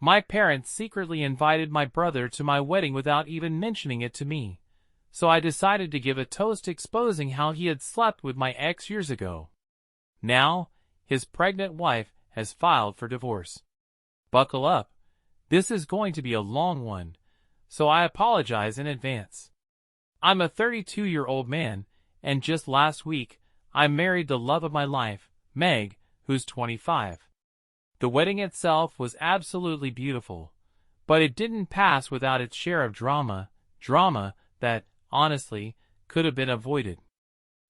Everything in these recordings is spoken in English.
My parents secretly invited my brother to my wedding without even mentioning it to me, so I decided to give a toast exposing how he had slept with my ex years ago. Now, his pregnant wife has filed for divorce. Buckle up. This is going to be a long one, so I apologize in advance. I'm a 32-year-old man, and just last week, I married the love of my life, Meg, who's 25. The wedding itself was absolutely beautiful, but it didn't pass without its share of drama that, honestly, could have been avoided.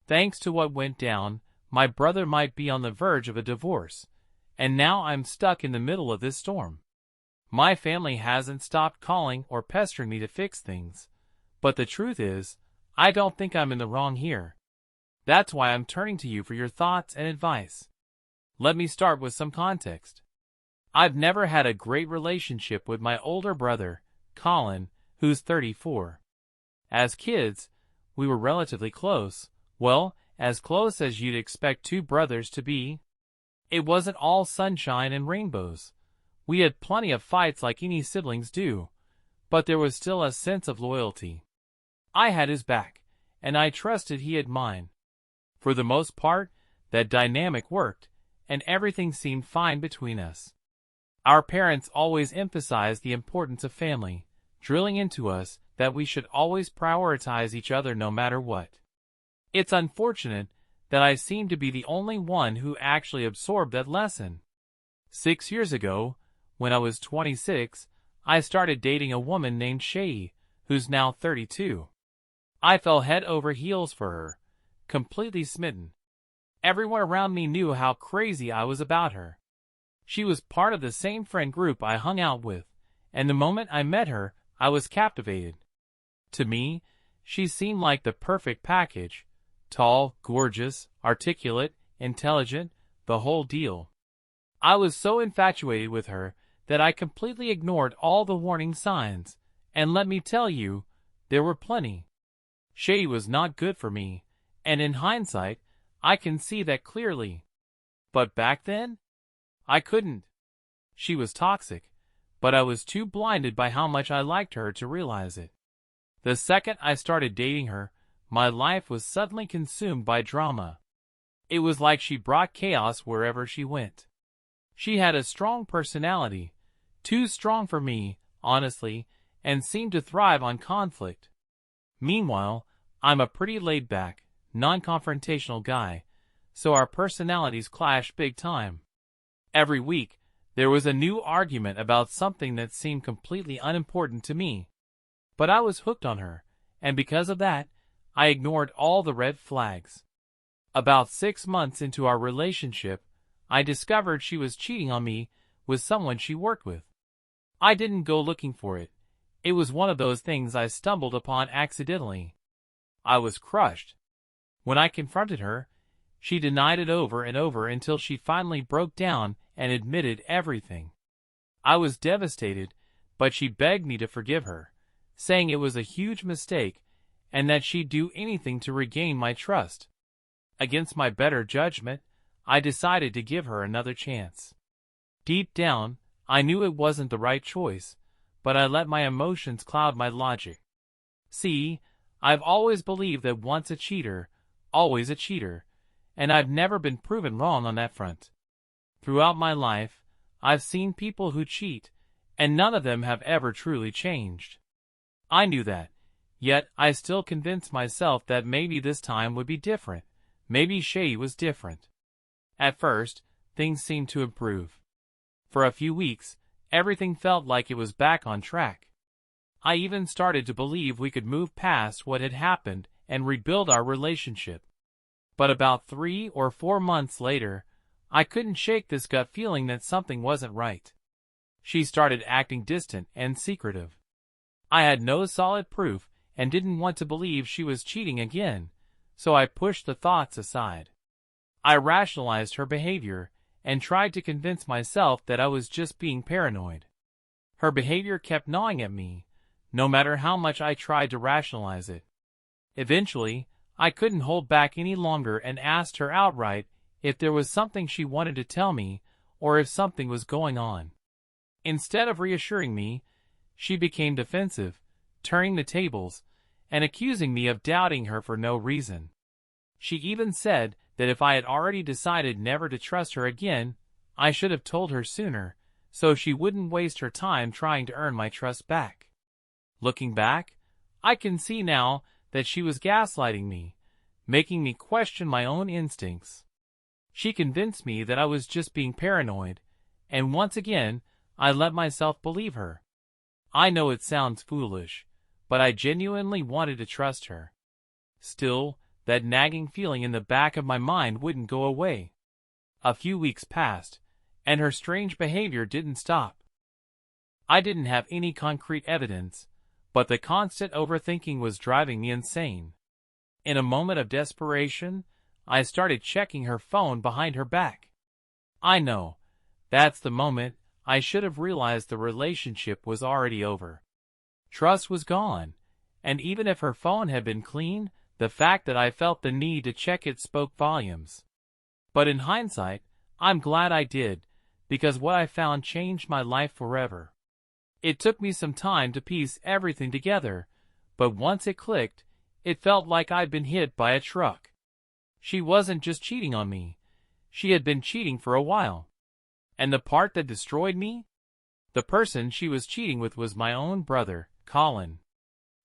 Thanks to what went down, my brother might be on the verge of a divorce, and now I'm stuck in the middle of this storm. My family hasn't stopped calling or pestering me to fix things, but the truth is, I don't think I'm in the wrong here. That's why I'm turning to you for your thoughts and advice. Let me start with some context. I've never had a great relationship with my older brother, Colin, who's 34. As kids, we were relatively close, well, as close as you'd expect two brothers to be. It wasn't all sunshine and rainbows. We had plenty of fights like any siblings do, but there was still a sense of loyalty. I had his back, and I trusted he had mine. For the most part, that dynamic worked, and everything seemed fine between us. Our parents always emphasized the importance of family, drilling into us that we should always prioritize each other no matter what. It's unfortunate that I seem to be the only one who actually absorbed that lesson. 6 years ago, when I was 26, I started dating a woman named Shay, who's now 32. I fell head over heels for her, completely smitten. Everyone around me knew how crazy I was about her. She was part of the same friend group I hung out with, and the moment I met her, I was captivated. To me, she seemed like the perfect package. Tall, gorgeous, articulate, intelligent, the whole deal. I was so infatuated with her that I completely ignored all the warning signs, and let me tell you, there were plenty. Shay was not good for me, and in hindsight, I can see that clearly. But back then, I couldn't. She was toxic, but I was too blinded by how much I liked her to realize it. The second I started dating her, my life was suddenly consumed by drama. It was like she brought chaos wherever she went. She had a strong personality, too strong for me, honestly, and seemed to thrive on conflict. Meanwhile, I'm a pretty laid-back, non-confrontational guy, so our personalities clashed big time. Every week, there was a new argument about something that seemed completely unimportant to me. But I was hooked on her, and because of that, I ignored all the red flags. About 6 months into our relationship, I discovered she was cheating on me with someone she worked with. I didn't go looking for it. It was one of those things I stumbled upon accidentally. I was crushed. When I confronted her, she denied it over and over until she finally broke down and admitted everything. I was devastated, but she begged me to forgive her, saying it was a huge mistake and that she'd do anything to regain my trust. Against my better judgment, I decided to give her another chance. Deep down, I knew it wasn't the right choice, but I let my emotions cloud my logic. See, I've always believed that once a cheater, always a cheater, and I've never been proven wrong on that front. Throughout my life, I've seen people who cheat, and none of them have ever truly changed. I knew that, yet I still convinced myself that maybe this time would be different. Maybe Shay was different. At first, things seemed to improve. For a few weeks, everything felt like it was back on track. I even started to believe we could move past what had happened and rebuild our relationship. But about 3 or 4 months later, I couldn't shake this gut feeling that something wasn't right. She started acting distant and secretive. I had no solid proof and didn't want to believe she was cheating again, so I pushed the thoughts aside. I rationalized her behavior and tried to convince myself that I was just being paranoid. Her behavior kept gnawing at me, no matter how much I tried to rationalize it. Eventually, I couldn't hold back any longer and asked her outright if there was something she wanted to tell me or if something was going on. Instead of reassuring me, she became defensive, turning the tables, and accusing me of doubting her for no reason. She even said that if I had already decided never to trust her again, I should have told her sooner, so she wouldn't waste her time trying to earn my trust back. Looking back, I can see now that she was gaslighting me, making me question my own instincts. She convinced me that I was just being paranoid, and once again, I let myself believe her. I know it sounds foolish, but I genuinely wanted to trust her. Still, that nagging feeling in the back of my mind wouldn't go away. A few weeks passed, and her strange behavior didn't stop. I didn't have any concrete evidence, but the constant overthinking was driving me insane. In a moment of desperation, I started checking her phone behind her back. I know, that's the moment I should have realized the relationship was already over. Trust was gone, and even if her phone had been clean, the fact that I felt the need to check it spoke volumes. But in hindsight, I'm glad I did, because what I found changed my life forever. It took me some time to piece everything together, but once it clicked, it felt like I'd been hit by a truck. She wasn't just cheating on me. She had been cheating for a while. And the part that destroyed me? The person she was cheating with was my own brother, Colin.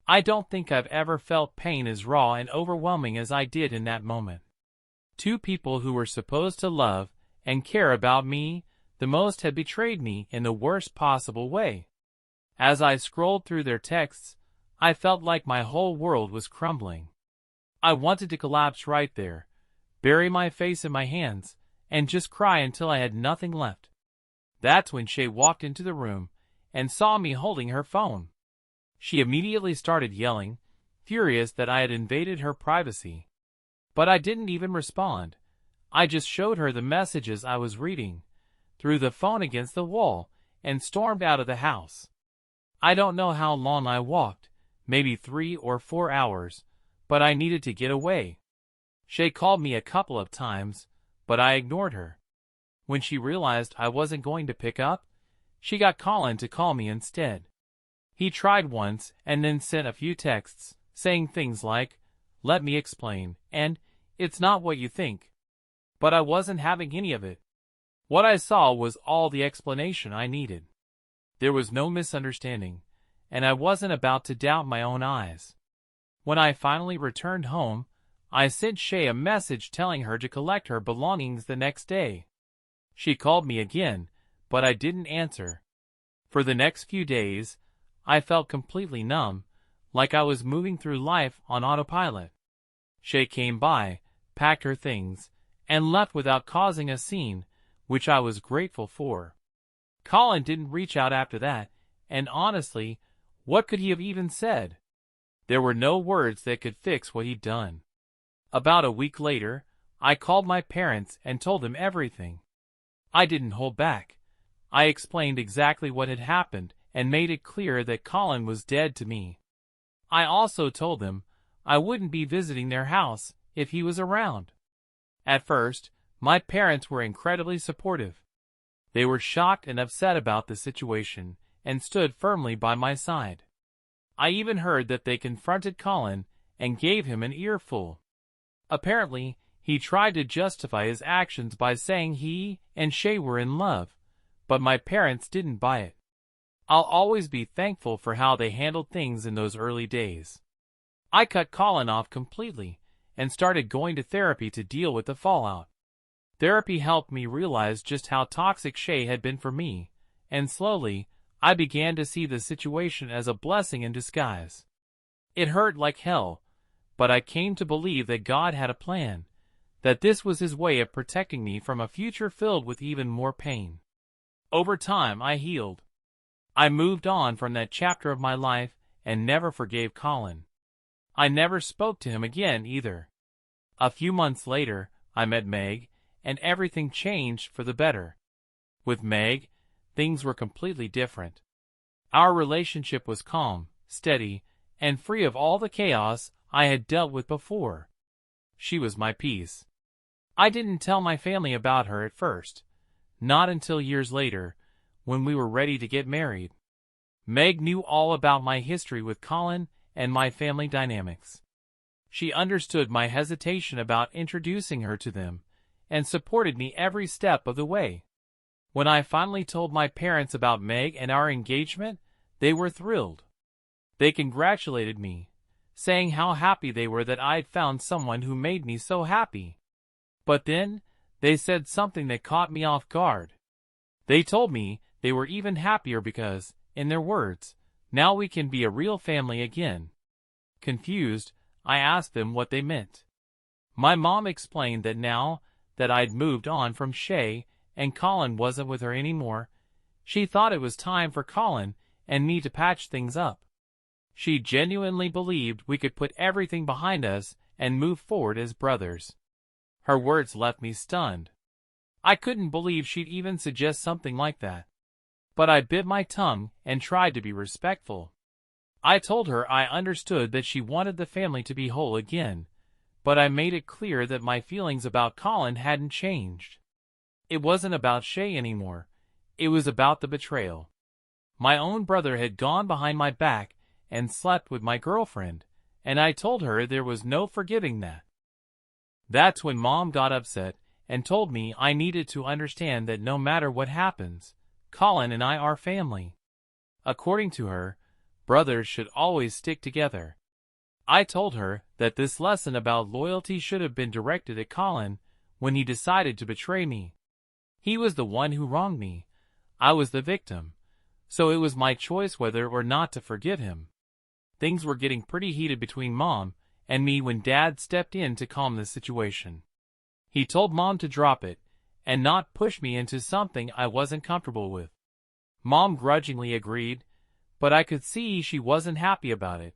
I don't think I've ever felt pain as raw and overwhelming as I did in that moment. Two people who were supposed to love and care about me the most had betrayed me in the worst possible way. As I scrolled through their texts, I felt like my whole world was crumbling. I wanted to collapse right there, bury my face in my hands, and just cry until I had nothing left. That's when Shay walked into the room and saw me holding her phone. She immediately started yelling, furious that I had invaded her privacy. But I didn't even respond. I just showed her the messages I was reading, threw the phone against the wall, and stormed out of the house. I don't know how long I walked, maybe 3 or 4 hours, but I needed to get away. Shay called me a couple of times, but I ignored her. When she realized I wasn't going to pick up, she got Colin to call me instead. He tried once and then sent a few texts, saying things like, "Let me explain," and "It's not what you think." But I wasn't having any of it. What I saw was all the explanation I needed. There was no misunderstanding, and I wasn't about to doubt my own eyes. When I finally returned home, I sent Shay a message telling her to collect her belongings the next day. She called me again, but I didn't answer. For the next few days, I felt completely numb, like I was moving through life on autopilot. Shay came by, packed her things, and left without causing a scene, which I was grateful for. Colin didn't reach out after that, and honestly, what could he have even said? There were no words that could fix what he'd done. About a week later, I called my parents and told them everything. I didn't hold back. I explained exactly what had happened and made it clear that Colin was dead to me. I also told them I wouldn't be visiting their house if he was around. At first, my parents were incredibly supportive. They were shocked and upset about the situation and stood firmly by my side. I even heard that they confronted Colin and gave him an earful. Apparently, he tried to justify his actions by saying he and Shay were in love, but my parents didn't buy it. I'll always be thankful for how they handled things in those early days. I cut Colin off completely and started going to therapy to deal with the fallout. Therapy helped me realize just how toxic Shay had been for me, and slowly, I began to see the situation as a blessing in disguise. It hurt like hell, but I came to believe that God had a plan, that this was His way of protecting me from a future filled with even more pain. Over time, I healed. I moved on from that chapter of my life and never forgave Colin. I never spoke to him again either. A few months later, I met Meg, and everything changed for the better. With Meg, things were completely different. Our relationship was calm, steady, and free of all the chaos I had dealt with before. She was my peace. I didn't tell my family about her at first, not until years later, when we were ready to get married. Meg knew all about my history with Colin and my family dynamics. She understood my hesitation about introducing her to them and supported me every step of the way. When I finally told my parents about Meg and our engagement, they were thrilled. They congratulated me, saying how happy they were that I'd found someone who made me so happy. But then, they said something that caught me off guard. They told me they were even happier because, in their words, now we can be a real family again. Confused, I asked them what they meant. My mom explained that now that I'd moved on from Shay and Colin wasn't with her anymore, she thought it was time for Colin and me to patch things up. She genuinely believed we could put everything behind us and move forward as brothers. Her words left me stunned. I couldn't believe she'd even suggest something like that. But I bit my tongue and tried to be respectful. I told her I understood that she wanted the family to be whole again, but I made it clear that my feelings about Colin hadn't changed. It wasn't about Shay anymore. It was about the betrayal. My own brother had gone behind my back and slept with my girlfriend, and I told her there was no forgiving that. That's when Mom got upset and told me I needed to understand that no matter what happens, Colin and I are family. According to her, brothers should always stick together. I told her that this lesson about loyalty should have been directed at Colin when he decided to betray me. He was the one who wronged me. I was the victim, so it was my choice whether or not to forgive him. Things were getting pretty heated between Mom and me when Dad stepped in to calm the situation. He told Mom to drop it and not push me into something I wasn't comfortable with. Mom grudgingly agreed, but I could see she wasn't happy about it.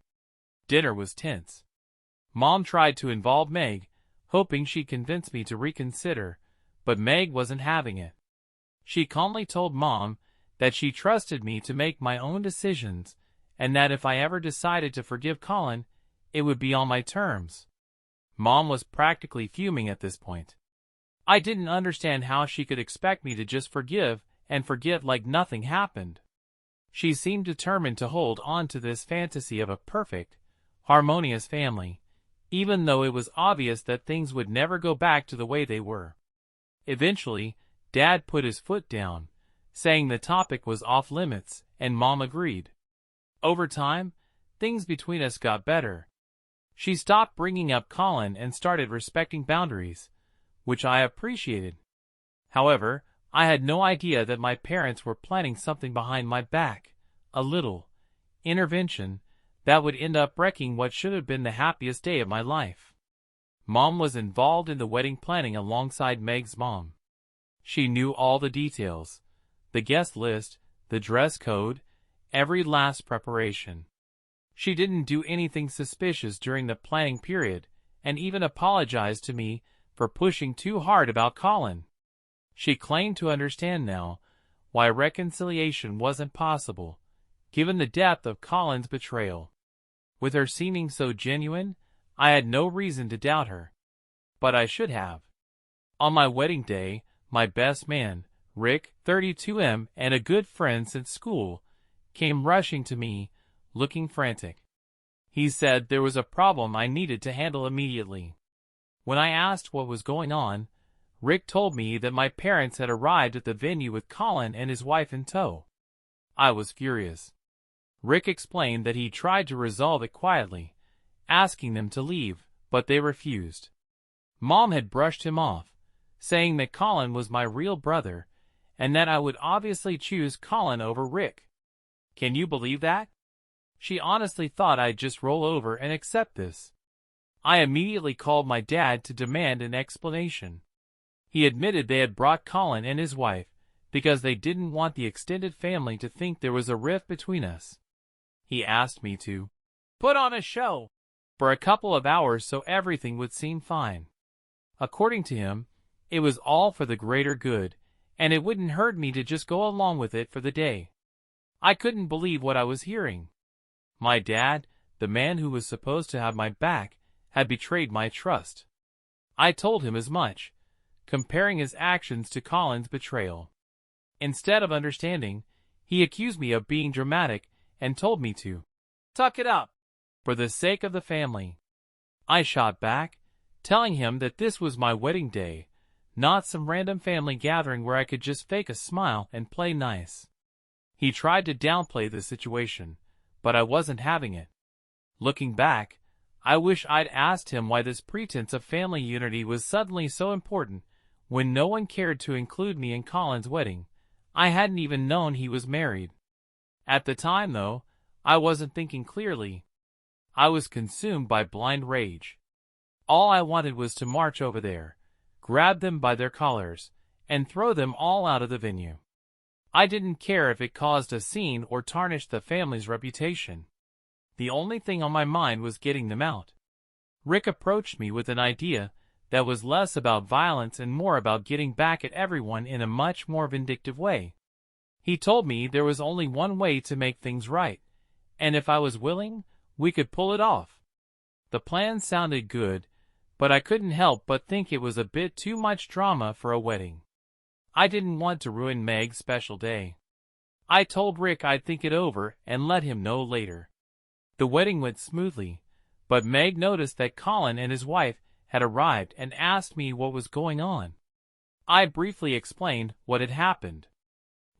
Dinner was tense. Mom tried to involve Meg, hoping she'd convince me to reconsider, but Meg wasn't having it. She calmly told Mom that she trusted me to make my own decisions, and that if I ever decided to forgive Colin, it would be on my terms. Mom was practically fuming at this point. I didn't understand how she could expect me to just forgive and forget like nothing happened. She seemed determined to hold on to this fantasy of a perfect, harmonious family, even though it was obvious that things would never go back to the way they were. Eventually, Dad put his foot down, saying the topic was off limits, and Mom agreed. Over time, things between us got better. She stopped bringing up Colin and started respecting boundaries, which I appreciated. However, I had no idea that my parents were planning something behind my back, a little intervention that would end up wrecking what should have been the happiest day of my life. Mom was involved in the wedding planning alongside Meg's mom. She knew all the details, the guest list, the dress code, every last preparation. She didn't do anything suspicious during the planning period, and even apologized to me for pushing too hard about Colin. She claimed to understand now why reconciliation wasn't possible, given the depth of Colin's betrayal. With her seeming so genuine, I had no reason to doubt her. But I should have. On my wedding day, my best man, Rick, 32M, and a good friend since school, came rushing to me, looking frantic. He said there was a problem I needed to handle immediately. When I asked what was going on, Rick told me that my parents had arrived at the venue with Colin and his wife in tow. I was furious. Rick explained that he tried to resolve it quietly, asking them to leave, but they refused. Mom had brushed him off, saying that Colin was my real brother, and that I would obviously choose Colin over Rick. Can you believe that? She honestly thought I'd just roll over and accept this. I immediately called my dad to demand an explanation. He admitted they had brought Colin and his wife because they didn't want the extended family to think there was a rift between us. He asked me to put on a show for a couple of hours so everything would seem fine. According to him, it was all for the greater good, and it wouldn't hurt me to just go along with it for the day. I couldn't believe what I was hearing. My dad, the man who was supposed to have my back, had betrayed my trust. I told him as much, comparing his actions to Colin's betrayal. Instead of understanding, he accused me of being dramatic and told me to tuck it up for the sake of the family. I shot back, telling him that this was my wedding day, not some random family gathering where I could just fake a smile and play nice. He tried to downplay the situation, but I wasn't having it. Looking back, I wish I'd asked him why this pretense of family unity was suddenly so important when no one cared to include me in Colin's wedding. I hadn't even known he was married. At the time, though, I wasn't thinking clearly. I was consumed by blind rage. All I wanted was to march over there, grab them by their collars, and throw them all out of the venue. I didn't care if it caused a scene or tarnished the family's reputation. The only thing on my mind was getting them out. Rick approached me with an idea that was less about violence and more about getting back at everyone in a much more vindictive way. He told me there was only one way to make things right, and if I was willing, we could pull it off. The plan sounded good, but I couldn't help but think it was a bit too much drama for a wedding. I didn't want to ruin Meg's special day. I told Rick I'd think it over and let him know later. The wedding went smoothly, but Meg noticed that Colin and his wife had arrived and asked me what was going on. I briefly explained what had happened.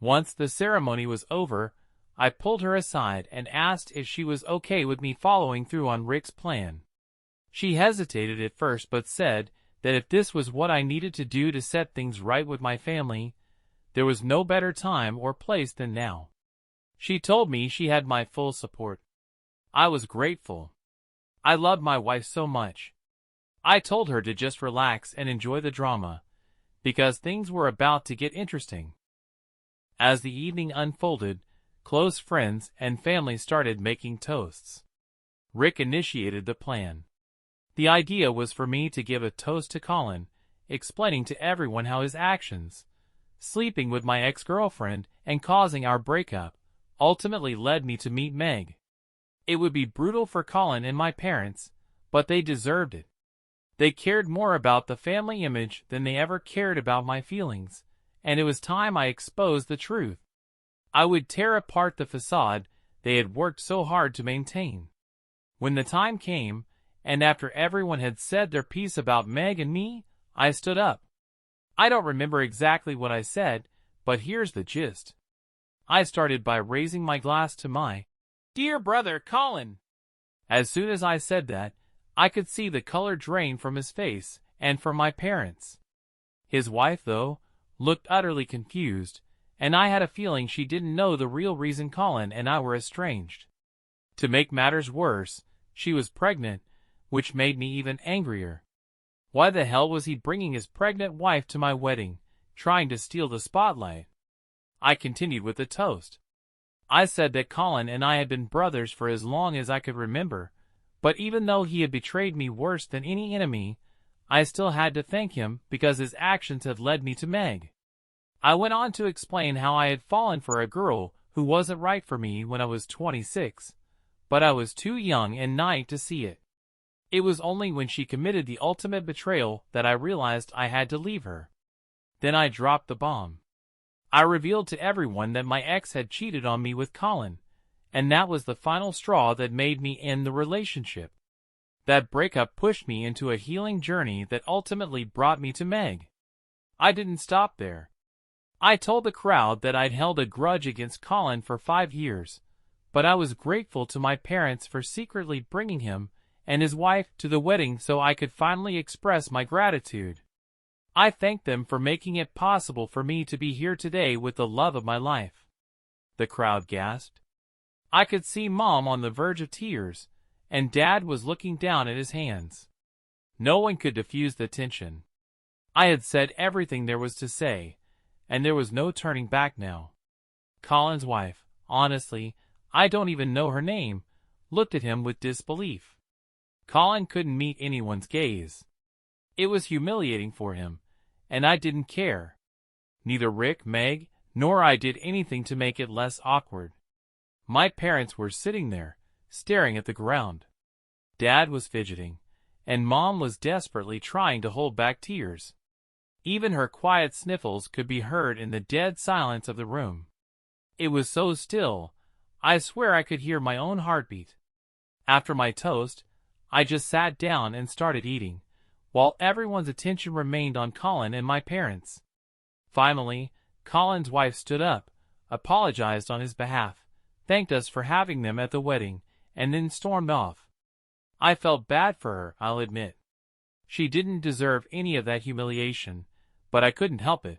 Once the ceremony was over, I pulled her aside and asked if she was okay with me following through on Rick's plan. She hesitated at first but said that if this was what I needed to do to set things right with my family, there was no better time or place than now. She told me she had my full support. I was grateful. I loved my wife so much. I told her to just relax and enjoy the drama, because things were about to get interesting. As the evening unfolded, close friends and family started making toasts. Rick initiated the plan. The idea was for me to give a toast to Colin, explaining to everyone how his actions, sleeping with my ex-girlfriend and causing our breakup, ultimately led me to meet Meg. It would be brutal for Colin and my parents, but they deserved it. They cared more about the family image than they ever cared about my feelings, and it was time I exposed the truth. I would tear apart the facade they had worked so hard to maintain. When the time came, and after everyone had said their piece about Meg and me, I stood up. I don't remember exactly what I said, but here's the gist. I started by raising my glass to my dear brother Colin. As soon as I said that, I could see the color drain from his face and from my parents. His wife, though, looked utterly confused, and I had a feeling she didn't know the real reason Colin and I were estranged. To make matters worse, she was pregnant, which made me even angrier. Why the hell was he bringing his pregnant wife to my wedding, trying to steal the spotlight? I continued with the toast. I said that Colin and I had been brothers for as long as I could remember, but even though he had betrayed me worse than any enemy, I still had to thank him because his actions had led me to Meg. I went on to explain how I had fallen for a girl who wasn't right for me when I was 26, but I was too young and naive to see it. It was only when she committed the ultimate betrayal that I realized I had to leave her. Then I dropped the bomb. I revealed to everyone that my ex had cheated on me with Colin, and that was the final straw that made me end the relationship. That breakup pushed me into a healing journey that ultimately brought me to Meg. I didn't stop there. I told the crowd that I'd held a grudge against Colin for 5 years, but I was grateful to my parents for secretly bringing him and his wife to the wedding so I could finally express my gratitude. I thanked them for making it possible for me to be here today with the love of my life. The crowd gasped. I could see Mom on the verge of tears, and Dad was looking down at his hands. No one could diffuse the tension. I had said everything there was to say, and there was no turning back now. Colin's wife, honestly, I don't even know her name, looked at him with disbelief. Colin couldn't meet anyone's gaze. It was humiliating for him, and I didn't care. Neither Rick, Meg, nor I did anything to make it less awkward. My parents were sitting there, staring at the ground. Dad was fidgeting, and Mom was desperately trying to hold back tears. Even her quiet sniffles could be heard in the dead silence of the room. It was so still, I swear I could hear my own heartbeat. After my toast, I just sat down and started eating, while everyone's attention remained on Colin and my parents. Finally, Colin's wife stood up, apologized on his behalf, thanked us for having them at the wedding, and then stormed off. I felt bad for her, I'll admit. She didn't deserve any of that humiliation, but I couldn't help it.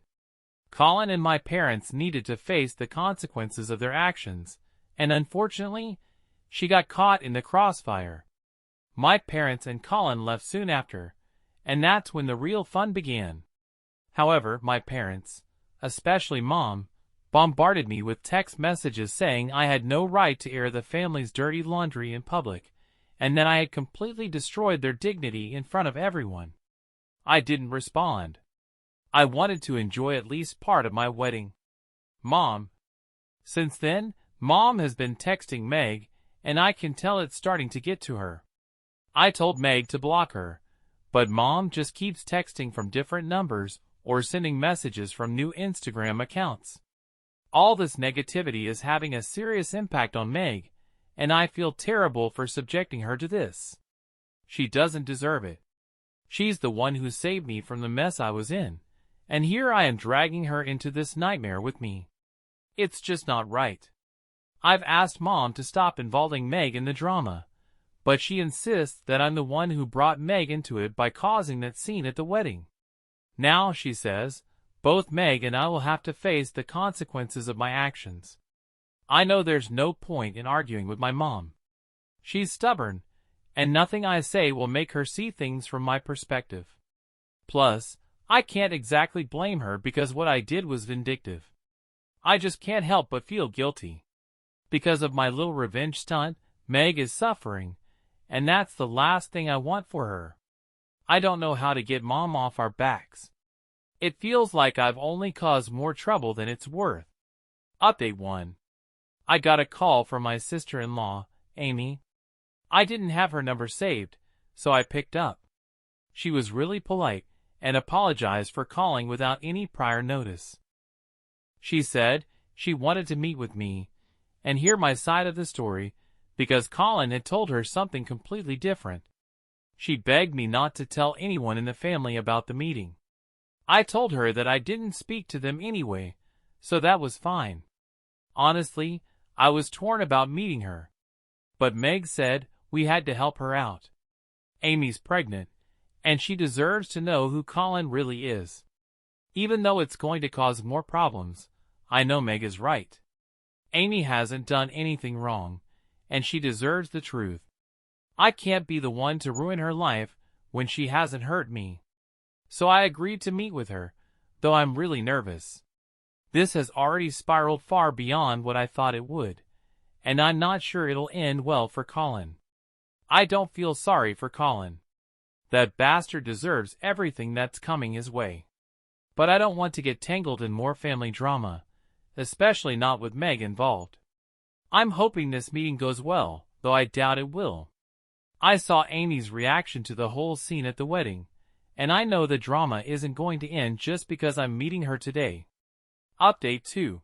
Colin and my parents needed to face the consequences of their actions, and unfortunately, she got caught in the crossfire. My parents and Colin left soon after, and that's when the real fun began. However, my parents, especially Mom, bombarded me with text messages saying I had no right to air the family's dirty laundry in public, and that I had completely destroyed their dignity in front of everyone. I didn't respond. I wanted to enjoy at least part of my wedding. Mom. Since then, Mom has been texting Meg, and I can tell it's starting to get to her. I told Meg to block her, but Mom just keeps texting from different numbers or sending messages from new Instagram accounts. All this negativity is having a serious impact on Meg, and I feel terrible for subjecting her to this. She doesn't deserve it. She's the one who saved me from the mess I was in, and here I am dragging her into this nightmare with me. It's just not right. I've asked Mom to stop involving Meg in the drama, but she insists that I'm the one who brought Meg into it by causing that scene at the wedding. Now, she says, both Meg and I will have to face the consequences of my actions. I know there's no point in arguing with my mom. She's stubborn, and nothing I say will make her see things from my perspective. Plus, I can't exactly blame her because what I did was vindictive. I just can't help but feel guilty. Because of my little revenge stunt, Meg is suffering, and that's the last thing I want for her. I don't know how to get Mom off our backs. It feels like I've only caused more trouble than it's worth. Update 1. I got a call from my sister-in-law, Amy. I didn't have her number saved, so I picked up. She was really polite and apologized for calling without any prior notice. She said she wanted to meet with me and hear my side of the story because Colin had told her something completely different. She begged me not to tell anyone in the family about the meeting. I told her that I didn't speak to them anyway, so that was fine. Honestly, I was torn about meeting her. But Meg said we had to help her out. Amy's pregnant, and she deserves to know who Colin really is. Even though it's going to cause more problems, I know Meg is right. Amy hasn't done anything wrong, and she deserves the truth. I can't be the one to ruin her life when she hasn't hurt me. So I agreed to meet with her, though I'm really nervous. This has already spiraled far beyond what I thought it would, and I'm not sure it'll end well for Colin. I don't feel sorry for Colin. That bastard deserves everything that's coming his way. But I don't want to get tangled in more family drama, especially not with Meg involved. I'm hoping this meeting goes well, though I doubt it will. I saw Amy's reaction to the whole scene at the wedding, and I know the drama isn't going to end just because I'm meeting her today. Update 2.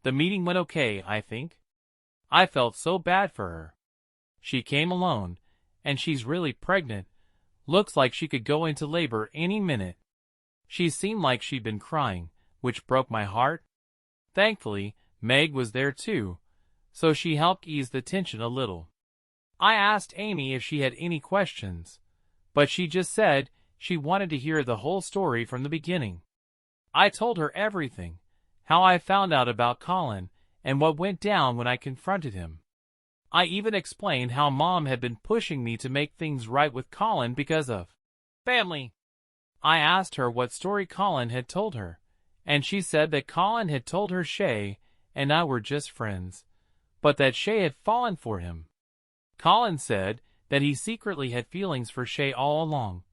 The meeting went okay, I think. I felt so bad for her. She came alone, and she's really pregnant. Looks like she could go into labor any minute. She seemed like she'd been crying, which broke my heart. Thankfully, Meg was there too, so she helped ease the tension a little. I asked Amy if she had any questions, but she just said she wanted to hear the whole story from the beginning. I told her everything, how I found out about Colin, and what went down when I confronted him. I even explained how Mom had been pushing me to make things right with Colin because of family. I asked her what story Colin had told her, and she said that Colin had told her Shay and I were just friends, but that Shay had fallen for him. Colin said that he secretly had feelings for Shay all along,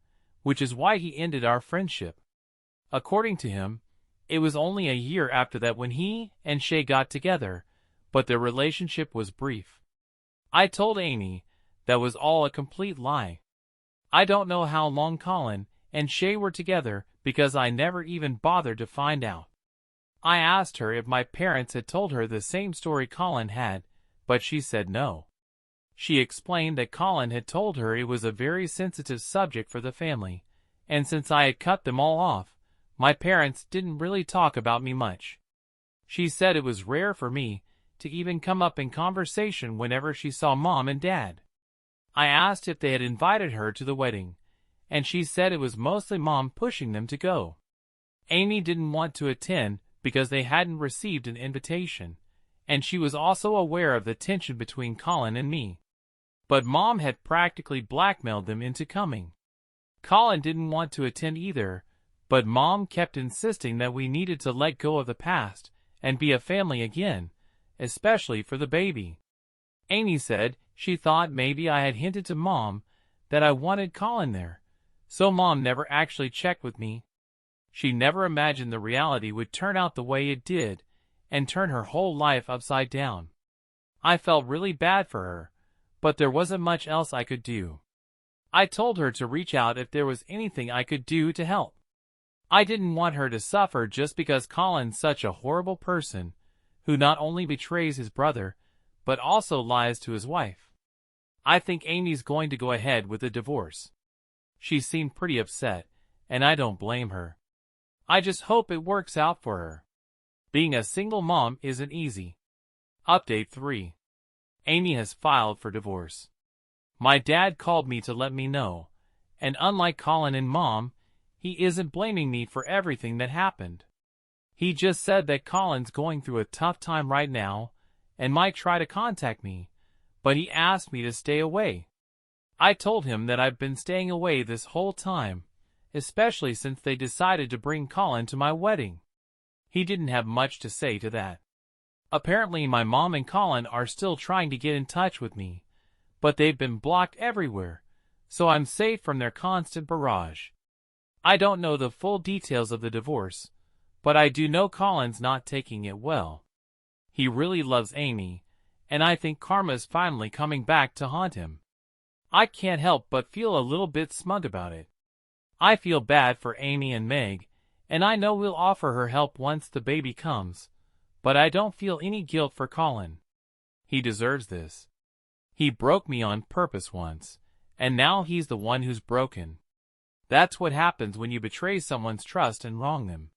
which is why he ended our friendship. According to him, it was only a year after that when he and Shay got together, but their relationship was brief. I told Amy that was all a complete lie. I don't know how long Colin and Shay were together because I never even bothered to find out. I asked her if my parents had told her the same story Colin had, but she said no. She explained that Colin had told her it was a very sensitive subject for the family, and since I had cut them all off, my parents didn't really talk about me much. She said it was rare for me to even come up in conversation whenever she saw Mom and Dad. I asked if they had invited her to the wedding, and she said it was mostly Mom pushing them to go. Amy didn't want to attend because they hadn't received an invitation, and she was also aware of the tension between Colin and me. But Mom had practically blackmailed them into coming. Colin didn't want to attend either, but Mom kept insisting that we needed to let go of the past and be a family again, especially for the baby. Amy said she thought maybe I had hinted to Mom that I wanted Colin there, so Mom never actually checked with me. She never imagined the reality would turn out the way it did and turn her whole life upside down. I felt really bad for her, but there wasn't much else I could do. I told her to reach out if there was anything I could do to help. I didn't want her to suffer just because Colin's such a horrible person who not only betrays his brother, but also lies to his wife. I think Amy's going to go ahead with the divorce. She seemed pretty upset, and I don't blame her. I just hope it works out for her. Being a single mom isn't easy. Update 3. Amy has filed for divorce. My dad called me to let me know, and unlike Colin and Mom, he isn't blaming me for everything that happened. He just said that Colin's going through a tough time right now and might try to contact me, but he asked me to stay away. I told him that I've been staying away this whole time, especially since they decided to bring Colin to my wedding. He didn't have much to say to that. Apparently my mom and Colin are still trying to get in touch with me, but they've been blocked everywhere, so I'm safe from their constant barrage. I don't know the full details of the divorce, but I do know Colin's not taking it well. He really loves Amy, and I think karma's finally coming back to haunt him. I can't help but feel a little bit smug about it. I feel bad for Amy and Meg, and I know we'll offer her help once the baby comes, but I don't feel any guilt for Colin. He deserves this. He broke me on purpose once, and now he's the one who's broken. That's what happens when you betray someone's trust and wrong them.